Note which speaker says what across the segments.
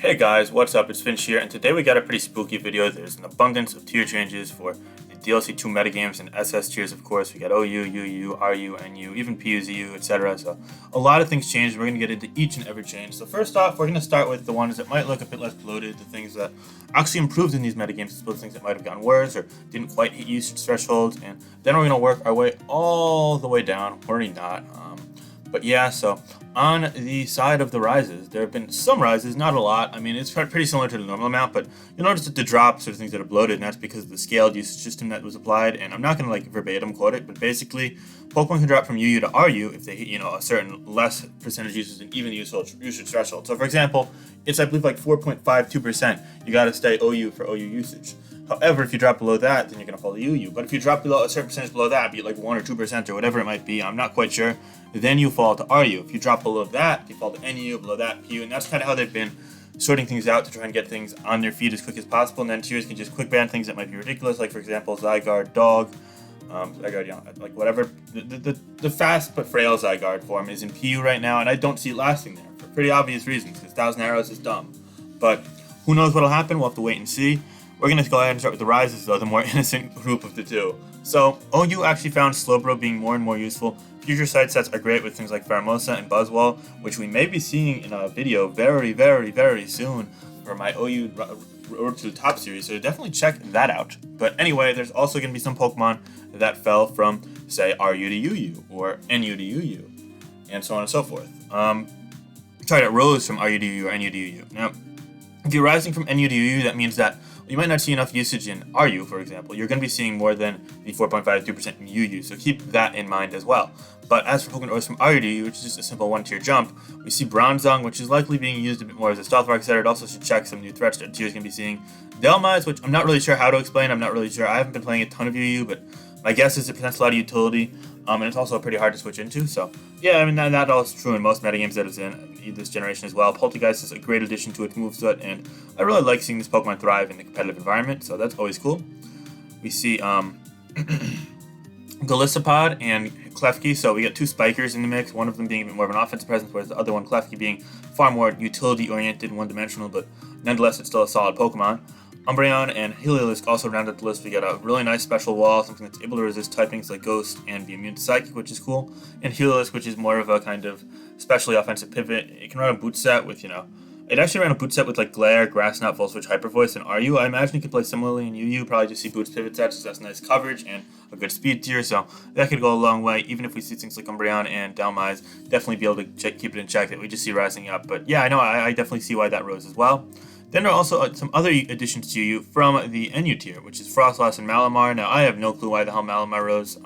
Speaker 1: Hey guys, what's up? It's Finch here, and today we got a pretty spooky video. There's an abundance of tier changes for the DLC 2 metagames and SS tiers, of course. We got OU, UU, RU, NU, even PU, ZU, etc. So a lot of things changed. We're going to get into each and every change. So first off, we're going to start with the ones that might look a bit less bloated, the things that actually improved in these metagames, as opposed to things that might have gotten worse or didn't quite hit usage thresholds. And then we're going to work our way all the way down, or not. But yeah, so on the side of the rises, there have been some rises, not a lot. I mean, it's pretty similar to the normal amount, but you'll notice that the drops are things that are bloated, and that's because of the scaled usage system that was applied. And I'm not going to like verbatim quote it, but basically, Pokemon can drop from UU to RU if they hit, a certain less percentage usage than even usage threshold. So for example, it's I believe like 4.52%. You got to stay OU for OU usage. However, if you drop below that, then you're going to fall to UU. But if you drop below a certain percentage below that, be it like 1 or 2% or whatever it might be, I'm not quite sure, then you fall to RU. If you drop below that, you fall to NU, below that, PU, and that's kind of how they've been sorting things out to try and get things on their feet as quick as possible. And then tiers can just quick ban things that might be ridiculous, like for example, Zygarde, Dog, Zygarde, like whatever. The fast but frail Zygarde form is in PU right now, and I don't see it lasting there for pretty obvious reasons, because 1,000 Arrows is dumb. But who knows what'll happen? We'll have to wait and see. We're going to go ahead and start with the rises, though, the more innocent group of the two. So, OU actually found Slowbro being more and more useful. Future side sets are great with things like Pheromosa and Buzzwole, which we may be seeing in a video very, very, very soon for my OU Road to the Top series, so definitely check that out. But anyway, there's also going to be some Pokemon that fell from, say, RU to UU, or NU to UU, and so on and so forth. That rose from RU to UU or NU to UU. Now, if you're rising from NU to UU, that means that you might not see enough usage in RU, for example. You're going to be seeing more than the 4.52% in UU, so keep that in mind as well. But as for Pokemon Rose from RU to UU, which is just a simple one-tier jump, we see Bronzong, which is likely being used a bit more as a stealth rock setter. It also should check some new threats that tier is going to be seeing. Dhelmise, which I'm not really sure how to explain. I'm not really sure. I haven't been playing a ton of UU, but my guess is it presents a lot of utility, and it's also pretty hard to switch into. So yeah, I mean, that all is true in most metagames that it's in this generation as well. Poltergeist is a great addition to its moveset, and I really like seeing this Pokemon thrive in the competitive environment, so that's always cool. We see Golisopod and Klefki, so we got two Spikers in the mix, one of them being a bit more of an offensive presence, whereas the other one, Klefki, being far more utility-oriented and one-dimensional, but nonetheless, it's still a solid Pokemon. Umbreon and Heliolisk also rounded the list. We got a really nice special wall, something that's able to resist typings like Ghost and be immune to Psychic, which is cool. And Heliolisk, which is more of a kind of specially offensive pivot. It can run a boot set with, it actually ran a boot set with like Glare, Grass Knot, Full Switch, Hyper Voice, and RU. I imagine it could play similarly in UU, probably just see boots pivot sets, so that's nice coverage and a good speed tier, so that could go a long way, even if we see things like Umbreon and Dhelmise, definitely be able to keep it in check that we just see rising up. But yeah, I definitely see why that rose as well. Then there are also some other additions to UU from the NU tier, which is Frostlass and Malamar. Now, I have no clue why the hell Malamar rose.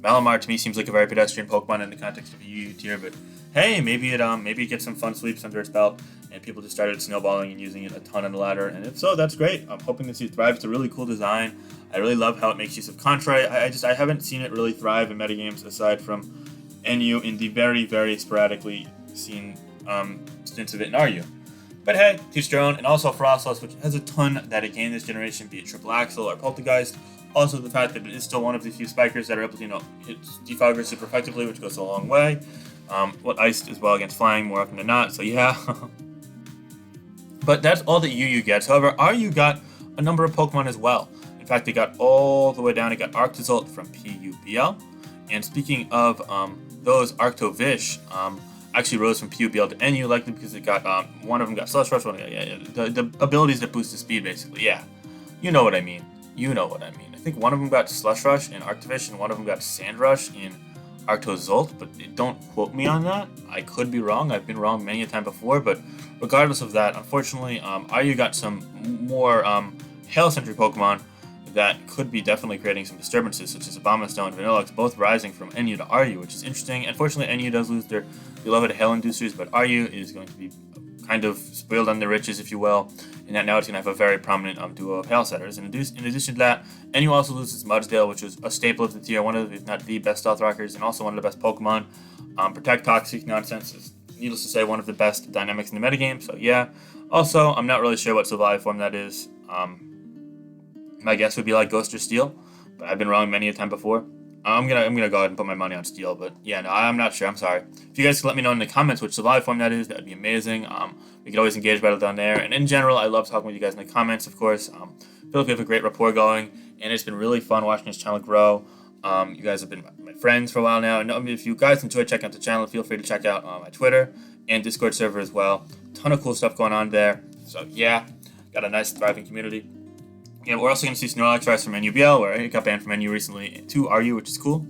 Speaker 1: Malamar to me seems like a very pedestrian Pokemon in the context of a UU tier, but hey, maybe it gets some fun sweeps under its belt, and people just started snowballing and using it a ton on the ladder, and if so, that's great. I'm hoping to see it thrive. It's a really cool design. I really love how it makes use of Contra. I haven't seen it really thrive in metagames aside from NU in the very, very sporadically seen stints of it in RU. But hey, teach their own, and also Frostlass, which has a ton that it gained this generation, be it Triple Axle or Poltergeist. Also, the fact that it is still one of the few Spikers that are able to, hit Defogger super effectively, which goes a long way. What Iced as well against Flying more often than not, so yeah. But that's all that UU gets. However, RU got a number of Pokemon as well. In fact, they got all the way down. It got Arctozolt from PUBL. And speaking of those, Arctovish actually rose from PUBL to NU, likely because it got one of them got Slush Rush, the abilities that boost the speed, basically. Yeah, you know what I mean. I think one of them got Slush Rush in Arctovish, and one of them got Sand Rush in Arctozolt, but don't quote me on that. I could be wrong. I've been wrong many a time before, but regardless of that, unfortunately, RU got some more Hail-centric Pokemon that could be definitely creating some disturbances, such as Abomasnow and Vanilluxe, both rising from NU to RU, which is interesting. Unfortunately, NU does lose their beloved Hail Inducers, but RU is going to be kind of spoiled on the riches, if you will, and that now it's going to have a very prominent duo of Hail Setters. In addition to that, NU also loses Mudsdale, which was a staple of the tier, one of, if not the best Stealth Rockers, and also one of the best Pokemon. Protect Toxic nonsense is, needless to say, one of the best dynamics in the metagame, so yeah. Also, I'm not really sure what Sylvia form that is. My guess would be like Ghost or Steel, but I've been wrong many a time before. I'm gonna go ahead and put my money on Steel, but yeah, no, I'm not sure. I'm sorry. If you guys could let me know in the comments which Survive form that is, that would be amazing. We could always engage battle down there, and in general, I love talking with you guys in the comments. Of course, I feel like we have a great rapport going, and it's been really fun watching this channel grow. You guys have been my friends for a while now, and if you guys enjoy checking out the channel, feel free to check out my Twitter and Discord server as well. Ton of cool stuff going on there. So yeah, got a nice thriving community. Yeah, we're also going to see Snorlax rise from NUBL, where it got banned from NU recently to RU, which is cool.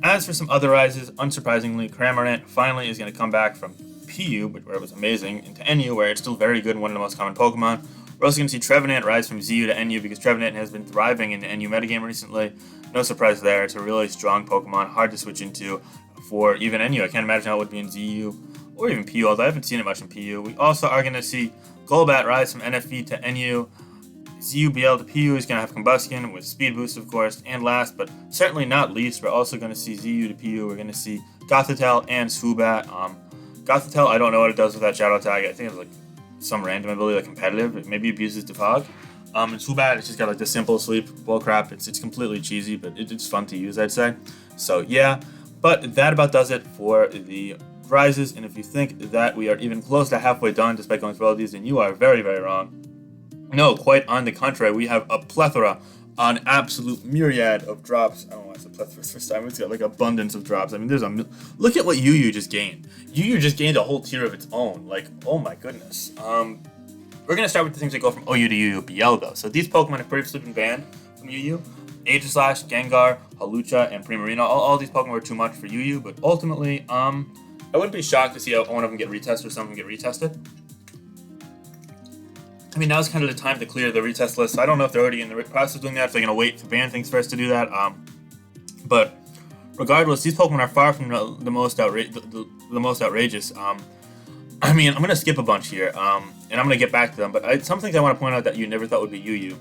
Speaker 1: As for some other rises, unsurprisingly, Cramorant finally is going to come back from PU, where it was amazing, into NU, where it's still very good, one of the most common Pokemon. We're also going to see Trevenant rise from ZU to NU, because Trevenant has been thriving in the NU metagame recently. No surprise there. It's a really strong Pokemon, hard to switch into for even NU. I can't imagine how it would be in ZU or even PU, although I haven't seen it much in PU. We also are going to see Golbat rise from NFV to NU. ZUBL to PU is going to have Combustion with Speed Boost, of course. And last, but certainly not least, we're also going to see ZU to PU. We're going to see Gothitelle and Swoobat. Gothitelle, I don't know what it does with that Shadow Tag. I think it's like some random ability, like competitive. Maybe abuses Defog. And Swoobat, it's just got like the simple sleep bullcrap. It's completely cheesy, but it's fun to use, I'd say. So yeah, but that about does it for the prizes. And if you think that we are even close to halfway done despite going through all these, then you are very, very wrong. No, quite on the contrary, we have a plethora, an absolute myriad of drops. I don't know why I said plethora this time. It's got like abundance of drops. I mean, look at what UU just gained. UU just gained a whole tier of its own. Like, oh my goodness. We're gonna start with the things that go from OU to UUBL though. So these Pokemon have previously been banned from UU. Aegislash, Gengar, Hawlucha, and Primarina. All these Pokemon were too much for UU, but ultimately, I wouldn't be shocked to see one of them get retested or some of them get retested. I mean, now's kind of the time to clear the retest list. So I don't know if they're already in the process of doing that, if they're going to wait to ban things first to do that. But regardless, these Pokemon are far from the most outrageous. I mean, I'm going to skip a bunch here, and I'm going to get back to them. But some things I want to point out that you never thought would be UU.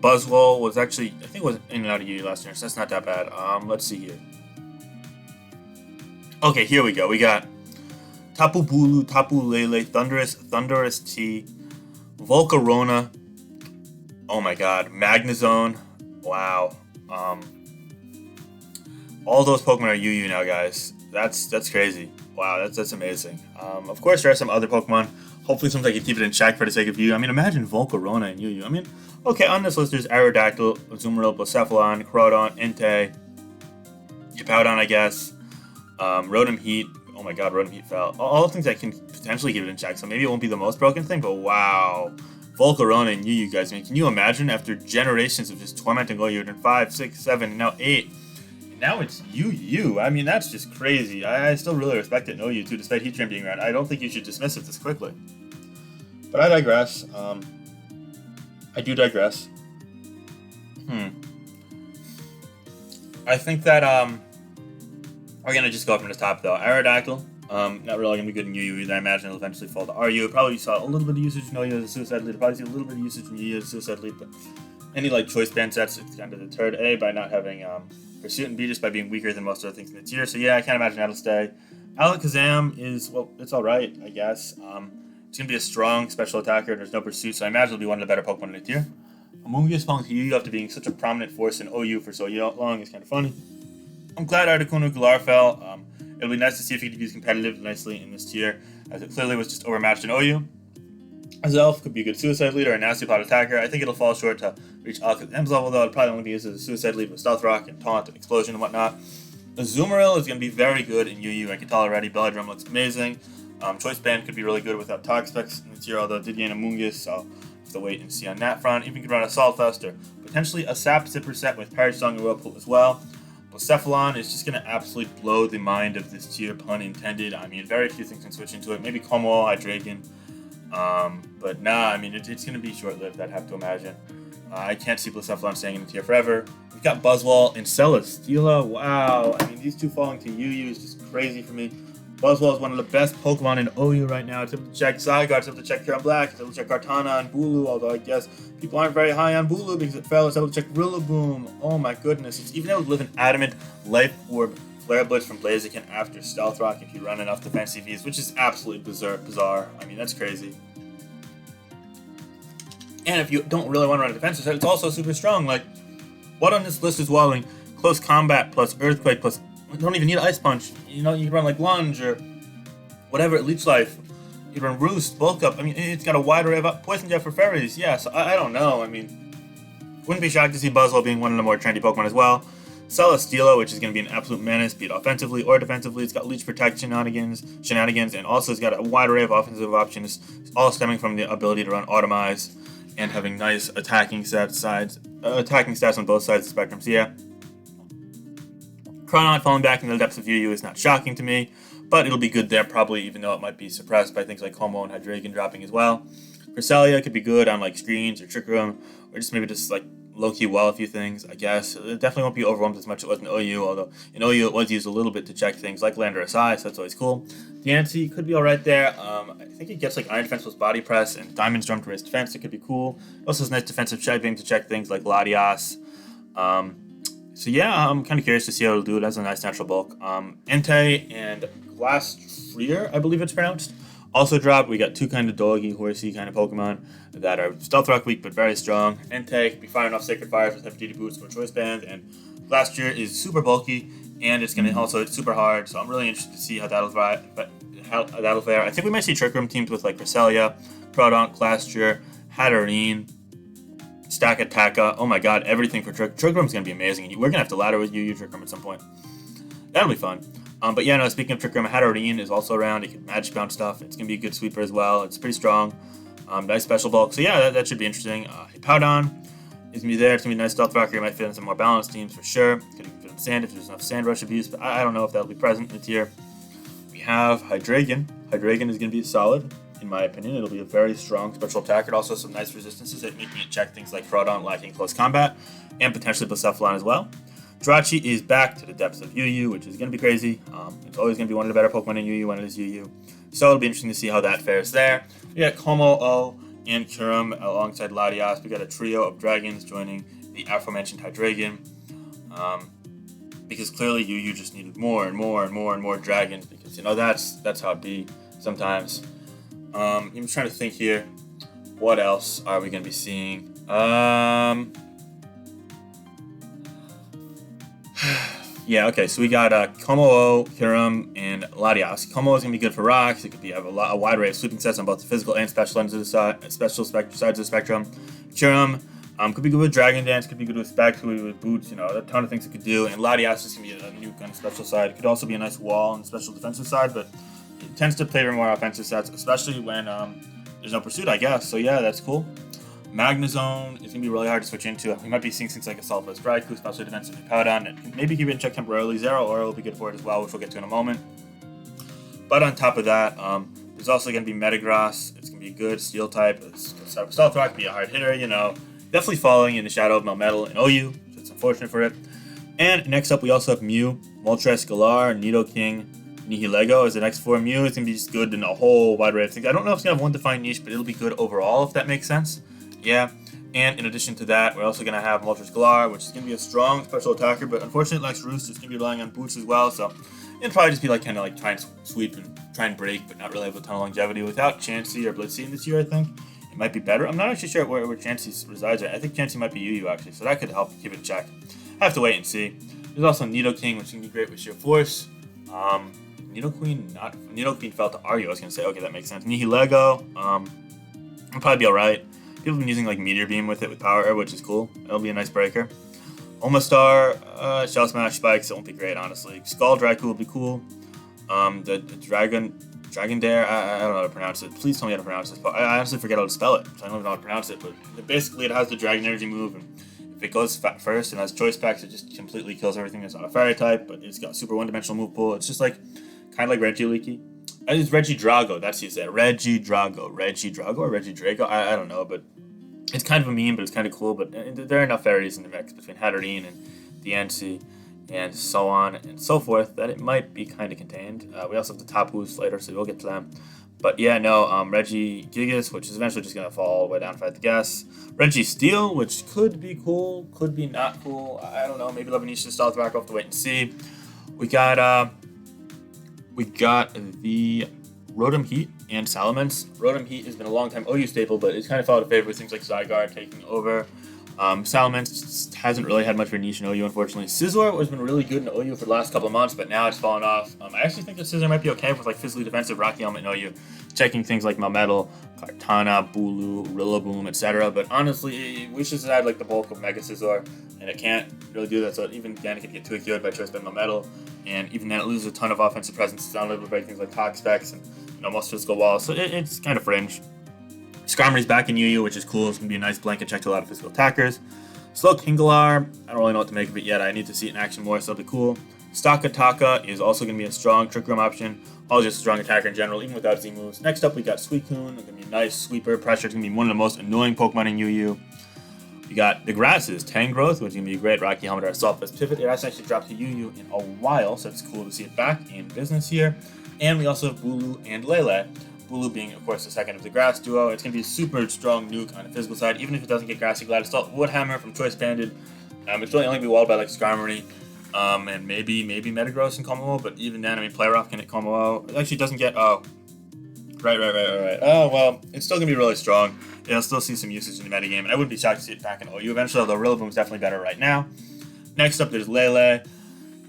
Speaker 1: Buzzwole was actually, I think it was in and out of UU last year, so that's not that bad. Let's see here. Okay, here we go. We got Tapu Bulu, Tapu Lele, Thundurus T, Volcarona. Oh my god, Magnezone. Wow. All those Pokemon are UU now, guys. That's crazy. Wow, that's amazing. Of course, there are some other Pokemon. Hopefully, something I can keep it in check for the sake of you. I mean, imagine Volcarona and UU. I mean, okay, on this list there's Aerodactyl, Azumarill, Blacephalon, Crawdon, Entei, Hippowdon, I guess, Rotom Heat. Oh my god, Rotom Heat fell. All the things I can potentially keep it in check, so maybe it won't be the most broken thing, but wow. Volcarona and UU, guys. I mean, can you imagine after generations of just tormenting OU, and 5, 6, 7, and now 8, and now it's UU. I mean, that's just crazy. I still really respect it in OU too, despite Heatran being around. I don't think you should dismiss it this quickly. But I digress. I do digress. I think that, we're going to just go from the top, though. Aerodactyl, not really going to be good in UU either. I imagine it'll eventually fall to RU. Probably saw a little bit of usage from OU as a suicide lead. Probably see a little bit of usage from UU as a suicide lead. But any, like, choice band sets, it's kind of deterred, A, by not having Pursuit, and B, just by being weaker than most other things in the tier. So, yeah, I can't imagine that'll stay. Alakazam is, well, it's alright, I guess. It's going to be a strong special attacker. There's no Pursuit, so I imagine it'll be one of the better Pokemon in the tier. Amoonguss falling to UU after being such a prominent force in OU for so long is kind of funny. I'm glad Articuno Galar fell. It'll be nice to see if he could use competitive nicely in this tier, as it clearly was just overmatched in OU. Azelf could be a good suicide lead or a nasty pot attacker. I think it'll fall short to reach Alakazam's level, though. It'll probably only be used as a suicide lead with Stealth Rock and Taunt and Explosion and whatnot. Azumarill is going to be very good in UU. I can tell already. Belladrum looks amazing. Choice Band could be really good without Toxapex in this tier, although it did gain Amoonguss, so have to wait and see on that front. Even could run a Assault Vest or potentially a Sap Zipper set with Parry Song and Whirlpool as well. Blacephalon is just going to absolutely blow the mind of this tier, pun intended. I mean, very few things can switch into it. Maybe Como, Hydreigon. But nah, I mean, it's going to be short-lived, I'd have to imagine. I can't see Blacephalon staying in the tier forever. We've got Buzzwole and Celesteela. Wow. I mean, these two falling to UU is just crazy for me. Buzzwole is one of the best Pokemon in OU right now. It's able to check Zygarde, it's able to check Karen Black, it's able to check Kartana and Bulu, although I guess people aren't very high on Bulu because it fell. It's able to check Rillaboom. Oh my goodness. It's even able to live an Adamant, Life Orb, Flare Blitz from Blaziken after Stealth Rock if you run enough defense CVs, which is absolutely bizarre. I mean, that's crazy. And if you don't really want to run a defensive set, it's also super strong. Like, What on this list is wallowing? Close Combat plus Earthquake plus... You don't even need Ice Punch. You know, you can run like Lunge or whatever, Leech Life. You can run Roost, Bulk Up. I mean, it's got a wide array of Poison Jet for Fairies. Yeah, so I don't know. I mean, wouldn't be shocked to see Buzzwole being one of the more trendy Pokemon as well. Celesteela, which is going to be an absolute menace, be it offensively or defensively. It's got Leech Protect shenanigans, and also it's got a wide array of offensive options, all stemming from the ability to run Automize and having nice attacking stats on both sides of the spectrum. So yeah, Chronon falling back in the depths of UU is not shocking to me, but it'll be good there probably, even though it might be suppressed by things like Como and Hydreigon dropping as well. Cresselia could be good on like screens or Trick Room, or maybe just like low-key a few things, I guess. It definitely won't be overwhelmed as much as it was in OU, although in OU it was used a little bit to check things like Landorus Eye, so that's always cool. Diancie could be alright there. I think it gets like Iron Defense plus Body Press and Diamond's Drum to raise defense. It could be cool. It also has nice defensive checking to check things like Latias. So yeah, I'm kind of curious to see how it'll do. It has a nice natural bulk. Entei and Glastrier, I believe it's pronounced, also dropped. We got two kind of doggy, horsey kind of Pokemon that are Stealth Rock weak but very strong. Entei can be firing off Sacred Fires with heavy duty boots or choice bands, and Glastrier is super bulky and it's gonna also it's super hard. So I'm really interested to see how that'll fare. I think we might see Trick Room teamed with like Cresselia, Crawdaunt, Glastrier, Hatterene, Stakataka. Oh my god, everything for Trick Room's gonna be amazing. We're gonna have to ladder with UU Trick Room at some point. That'll be fun. But yeah, no, speaking of Trick Room, Hatterene is also around. It can Magic Bounce stuff. It's going to be a good sweeper as well. It's pretty strong. Nice special bulk. So yeah, that should be interesting. Hippowdon is going to be there. It's going to be a nice Stealth Rocker. It might fit in some more balanced teams for sure. Could fit in Sand if there's enough Sand Rush abuse, but I don't know if that'll be present in the tier. We have Hydreigon. Hydreigon is going to be solid, in my opinion. It'll be a very strong special attacker. It also has some nice resistances at making it check things like Crawdaunt lacking close combat, and potentially Blacephalon as well. Jirachi is back to the depths of UU, which is going to be crazy. It's always going to be one of the better Pokemon in UU when it is UU. So it'll be interesting to see how that fares there. We got Como-O and Kyurem alongside Latias. We got a trio of dragons joining the aforementioned Hydreigon. Because clearly UU just needed more and more dragons, because, you know, that's how it be sometimes. I'm just trying to think here. What else are we going to be seeing? Yeah, okay, so we got Como-O, Kyurem, and Latias. Como is going to be good for rocks. It could have a wide array of sweeping sets on both the physical and special sides of the spectrum. Kyurem could be good with Dragon Dance, could be good with Specs, could be good with Boots, you know, a ton of things it could do. And Latias is going to be a new kind of special side. It could also be a nice wall on the special defensive side, but it tends to favor more offensive sets, especially when there's no pursuit, I guess. So yeah, that's cool. Magnezone is going to be really hard to switch into. We might be seeing things like a Salvos Raikou, especially defensive Hippowdon, and maybe keep it in check temporarily. Zero Aura will be good for it as well, which we'll get to in a moment. But on top of that, there's also going to be Metagross. It's going to be a good Steel type. It's going to start with Stealth Rock, be a hard hitter, you know. Definitely following in the shadow of Melmetal and OU, so it's unfortunate for it. And next up, we also have Mew, Moltres, Galar, Nidoking, Nihilego as the next four. Mew is going to be just good in a whole wide array of things. I don't know if it's going to have one defined niche, but it'll be good overall, if that makes sense. Yeah, and in addition to that, we're also going to have Moltres Galar, which is going to be a strong special attacker, but unfortunately it lacks Roost. It's going to be relying on Boots as well, so it'll probably just be like kind of like try and sweep and try and break, but not really have a ton of longevity. Without Chansey or Blissey this year, I think it might be better. I'm not actually sure where Chansey resides at. I think Chansey might be UU actually, so that could help keep it in check. I have to wait and see. There's also Nidoking, which can be great with Sheer Force. Nidoqueen fell to Ario. I was going to say, okay, that makes sense. Nihilego, it'll probably be alright. People have been using like Meteor Beam with it with Power Air, which is cool. It'll be a nice breaker. Omastar, Shell Smash Spikes, it won't be great, honestly. Skull Draiku will be cool. The Dragon Dare, I don't know how to pronounce it. Please tell me how to pronounce this. I honestly forget how to spell it, so I don't even know how to pronounce it. But basically, it has the Dragon Energy move, and if it goes first and has Choice Packs, it just completely kills everything that's not a Fairy type. But it's got super one-dimensional move pool. It's just like kind of like Regieleki. It's Regidrago. That's what you said. Regidrago or Regidrago. I don't know, but it's kind of a meme, but it's kind of cool. But there are enough fairies in the mix between Hatterene and Diancie and so on and so forth that it might be kind of contained. We also have the Tapus later, so we'll get to them. But yeah, no, Regigigas, which is eventually just going to fall all the way down if I had to guess. Registeel, which could be cool, could be not cool. I don't know. Maybe Lebanese Stealth Rock. We'll have to wait and see. We got the Rotom Heat and Salamance. Rotom Heat has been a long time OU staple, but it's kind of fallen out of favor with things like Zygarde taking over. Salamance hasn't really had much of a niche in OU, unfortunately. Scizor has been really good in OU for the last couple of months, but now it's fallen off. I actually think that Scizor might be okay with like physically defensive Rocky Helmet in OU, checking things like Melmetal, Kartana, Bulu, Rillaboom, etc. But honestly, it wishes it had like the bulk of Mega Scizor, and it can't really do that. So even then, it can get too acute by choice by Melmetal, and even then, it loses a ton of offensive presence. It's not able to break things like Talk Specs and most physical walls. So it's kind of fringe. Skarmory's back in UU, which is cool. It's going to be a nice blanket check to a lot of physical attackers. Smogon Galar, I don't really know what to make of it yet. I need to see it in action more, so it'll be cool. Stakataka is also going to be a strong Trick Room option. All just a strong attacker in general, even without Z moves. Next up, we got Suicune. It's going to be a nice sweeper. Pressure is going to be one of the most annoying Pokemon in UU. We got the grasses, Tangrowth, which is going to be a great Rocky Helmet or Assault Vest Pivot. It hasn't actually dropped to UU in a while, so it's cool to see it back in business here. And we also have Bulu and Lele. Bulu being, of course, the second of the grass duo. It's going to be a super strong nuke on the physical side, even if it doesn't get Grassy Glad. It's still Woodhammer from Choice Banded. It's really only be walled by like Skarmory, and maybe Metagross and Komodo, but even then, I mean, Play Rough can hit Komodo. It actually doesn't get, right. Oh, well, it's still going to be really strong. It'll still see some usage in the metagame, and I wouldn't be shocked to see it back in OU eventually, although Rillaboom is definitely better right now. Next up, there's Lele.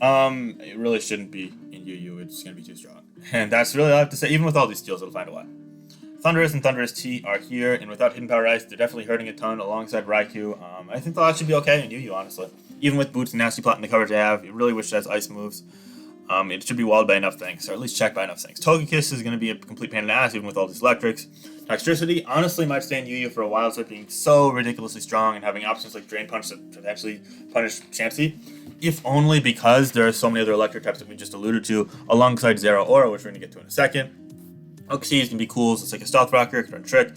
Speaker 1: It really shouldn't be in UU. It's going to be too strong. And that's really all I have to say. Even with all these steals, it'll find a way. Thundurus and Thundurus T are here, and without Hidden Power Ice, they're definitely hurting a ton alongside Raikou. I think the lot should be okay in UU, honestly. Even with Boots and Nasty Plot in the coverage they have, you really wish it has ice moves. It should be walled by enough things, or at least checked by enough things. Togekiss is going to be a complete pain in the ass, even with all these electrics. Toxtricity, honestly, might stay in UU for a while, so being so ridiculously strong and having options like Drain Punch to potentially punish Chansey. If only because there are so many other electric types that we just alluded to, alongside Zeraora, which we're going to get to in a second. Oxy is going to be cool, so it's like a Stealth Rocker, can run Trick,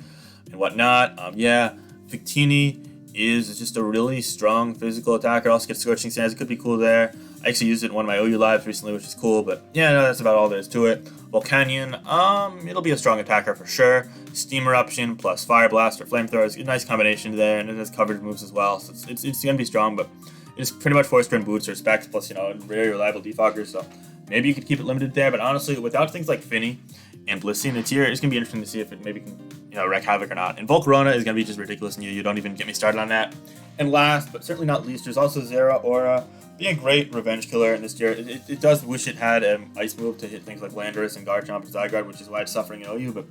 Speaker 1: and whatnot. Victini is just a really strong physical attacker. Also gets Scorching Sands, it could be cool there. I actually used it in one of my OU lives recently, which is cool, but yeah, no, that's about all there is to it. Volcanion, it'll be a strong attacker for sure. Steam Eruption plus Fire Blast or Flamethrower is a nice combination there, and it has coverage moves as well, so it's going to be strong, but it's pretty much force trend boots or specs plus, very reliable defoggers, so maybe you could keep it limited there, but honestly, without things like Finny and Blissey in the tier, it's going to be interesting to see if it maybe can, wreak havoc or not. And Volcarona is going to be just ridiculous, and you don't even get me started on that. And last, but certainly not least, there's also Zeraora, being a great revenge killer in this tier. It does wish it had an ice move to hit things like Landorus and Garchomp and Zygarde, which is why it's suffering in OU, but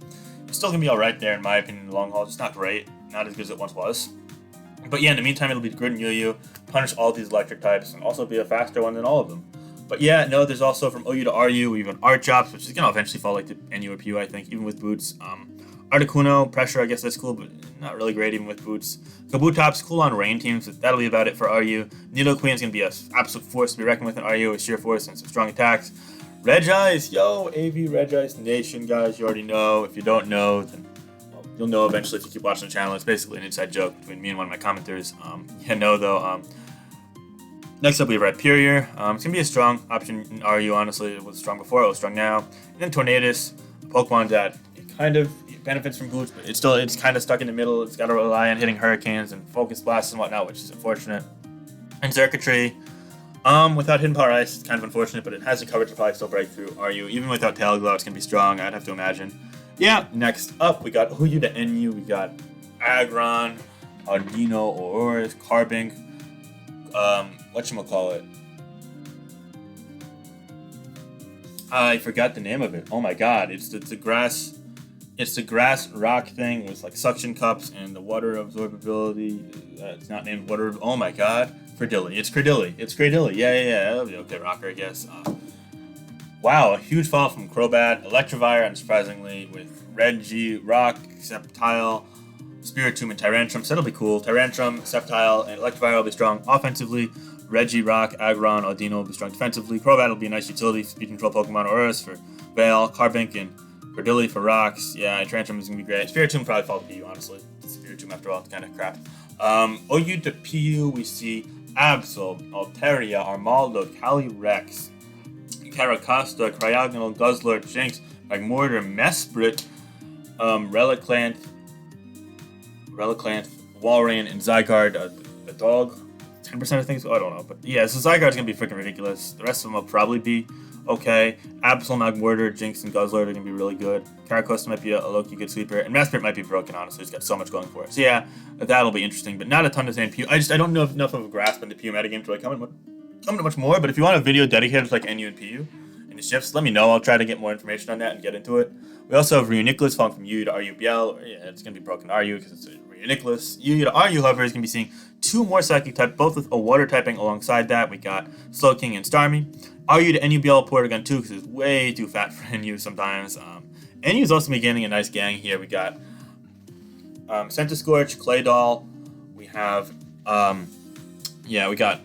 Speaker 1: it's still going to be alright there, in my opinion, in the long haul. Just not great, not as good as it once was. But yeah, in the meantime, it'll be good in UU, punish all these electric types, and also be a faster one than all of them. But yeah, no, there's also from OU to RU, we have an Archops, which is going to eventually fall like to NU or PU, I think, even with Boots. Articuno, Pressure, I guess that's cool, but not really great even with Boots. Kabutops, cool on rain teams, so that'll be about it for RU. Nidoqueen is going to be an absolute force to be reckoned with in RU with sheer force and some strong attacks. Regice, yo, AV Regice Nation, guys, you already know. If you don't know, then you'll know eventually if you keep watching the channel. It's basically an inside joke between me and one of my commenters. Next up, we have Ryperio. It's going to be a strong option in RU, honestly. It was strong before, it was strong now. And then Tornadus, a Pokemon that kind of benefits from Boots, but it's kind of stuck in the middle. It's got to rely on hitting Hurricanes and Focus Blasts and whatnot, which is unfortunate. And Xurkitree, without Hidden Power Ice, it's kind of unfortunate, but it has the coverage to probably still break through RU. Even without Tail Glow, it's going to be strong, I'd have to imagine. Yeah, next up, we got OU to NU. We got Aggron, Audino, Aurorus, Carbink, whatchamacallit? I forgot the name of it. Oh my god, it's the grass rock thing with like suction cups and the water absorbability. It's not named water. Oh my god, Cradilly. It's Cradilly. Yeah. That'll be okay, Rocker, I guess. Wow, a huge fall from Crobat, Electivire, unsurprisingly, with Reggie, Rock, Sceptile, Spiritomb, and Tyrantrum. So that'll be cool. Tyrantrum, Sceptile, and Electivire will be strong offensively. Reggie, Rock, Aggron, Audino will be strong defensively. Crobat will be a nice utility speed control Pokemon. Aurorus for Veil, Carbink, and Cradilly for Rocks. Yeah, Tyrantrum is going to be great. Spiritomb probably fall to PU, honestly. Spiritomb, after all, it's kind of crap. OU to PU, we see Absol, Altaria, Armaldo, Calyrex, Caracosta, Cryogonal, Guzzler, Jinx, Magmortar, Mesprit, Relicanth, Walrein, and Zygarde, the dog. 10% of things? Oh, I don't know. But yeah, so Zygarde's going to be freaking ridiculous. The rest of them will probably be okay. Absol, Magmortar, Jinx, and Guzzler are going to be really good. Caracosta might be a low-key good sweeper, and Mesprit might be broken, honestly. It's got so much going for it. So yeah, that'll be interesting, but not a ton to say in Pew. I don't know enough of a grasp on the Pew metagame to like come into much more, but if you want a video dedicated to like NU and PU and the shifts, let me know. I'll try to get more information on that and get into it. We also have Reuniclus falling from U to RUBL. Yeah, it's going to be broken RU because it's a Reuniclus. U to RU, however, is going to be seeing 2 more Psychic type, both with a water typing alongside that. We got Slowking and Starmie. RU to NUBL Portagon 2 because it's way too fat for NU sometimes. NU is also beginning a nice gang here. We got Centiskorch, Claydol. We have, we got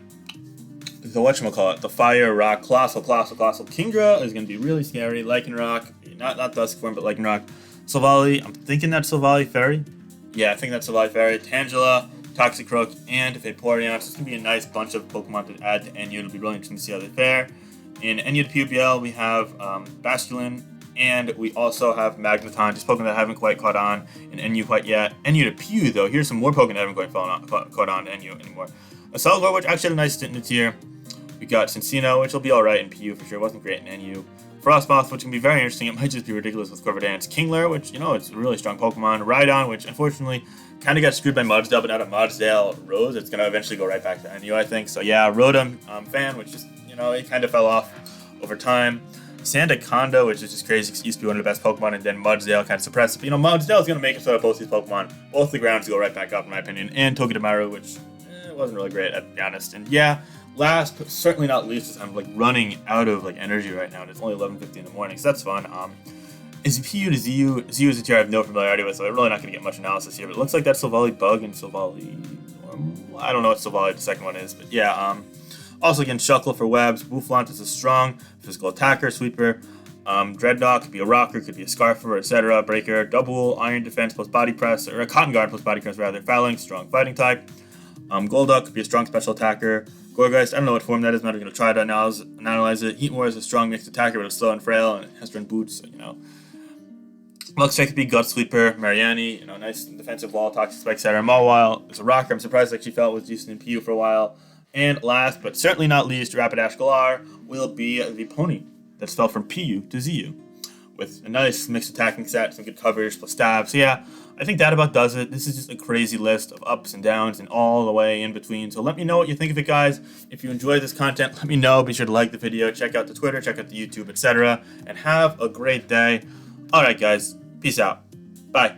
Speaker 1: the whatchamacallit, the Fire, Rock, Colossal. Kingdra is going to be really scary. Lycanroc, not Duskform, but Lycanroc. Silvally, I'm thinking that's Silvally Fairy. Yeah, I think that's Silvally Fairy. Tangela, Toxicroak, and Vaporeon. So it's going to be a nice bunch of Pokemon to add to NU. It'll be really interesting to see how they fare. In NU to PUBL, we have Basculin, and we also have Magneton, just Pokemon that haven't quite caught on in NU quite yet. NU to PU, though, here's some more Pokemon that haven't quite caught on to NU anymore. A Salvor, which actually had a nice stint in the tier. We got Cincino, which will be alright in PU for sure. It wasn't great in NU. Frostmoth, which can be very interesting. It might just be ridiculous with Corviknight. Kingler, which, it's a really strong Pokemon. Rhydon, which unfortunately kind of got screwed by Mudsdale, but out of Mudsdale Rose, it's going to eventually go right back to NU, I think. So yeah, Rotom fan, which just, it kind of fell off over time. Sandaconda, which is just crazy because it used to be one of the best Pokemon, and then Mudsdale kind of suppressed it. But, Mudsdale is going to make it so that both these Pokemon, both the grounds go right back up, in my opinion. And Togedemaru, which wasn't really great, to be honest. And yeah, last but certainly not least, is I'm running out of energy right now, and it's only 11:50 in the morning, so that's fun. Is PU to ZU? ZU is a tier I have no familiarity with, so I'm really not going to get much analysis here. But it looks like that's Silvally Bug and Silvally. I don't know what Silvally the second one is, but yeah. Also, again, Shuckle for webs. Bouffalant is a strong physical attacker, sweeper. Dreadnought could be a rocker, could be a scarfer, etc. Breaker, double iron defense plus body press, or a cotton guard plus body press rather. Fouling, strong fighting type. Golduck could be a strong special attacker. Gourgeist, I don't know what form that is. I'm not going to try to analyze it. Heatmore is a strong mixed attacker, but it's slow and frail, and it has to run boots, so, Luxray could be Gut Sweeper. Mariani, nice defensive wall, toxic spike, etc. Mawile is a rocker. I'm surprised I actually felt was decent in PU for a while. And last, but certainly not least, Rapidash Galar will be the pony that fell from PU to ZU, with a nice mixed attacking set, some good coverage plus stab. So yeah, I think that about does it. This is just a crazy list of ups and downs and all the way in between. So let me know what you think of it, guys. If you enjoy this content, let me know. Be sure to like the video, check out the Twitter, check out the YouTube, etc. And have a great day. All right, guys. Peace out. Bye.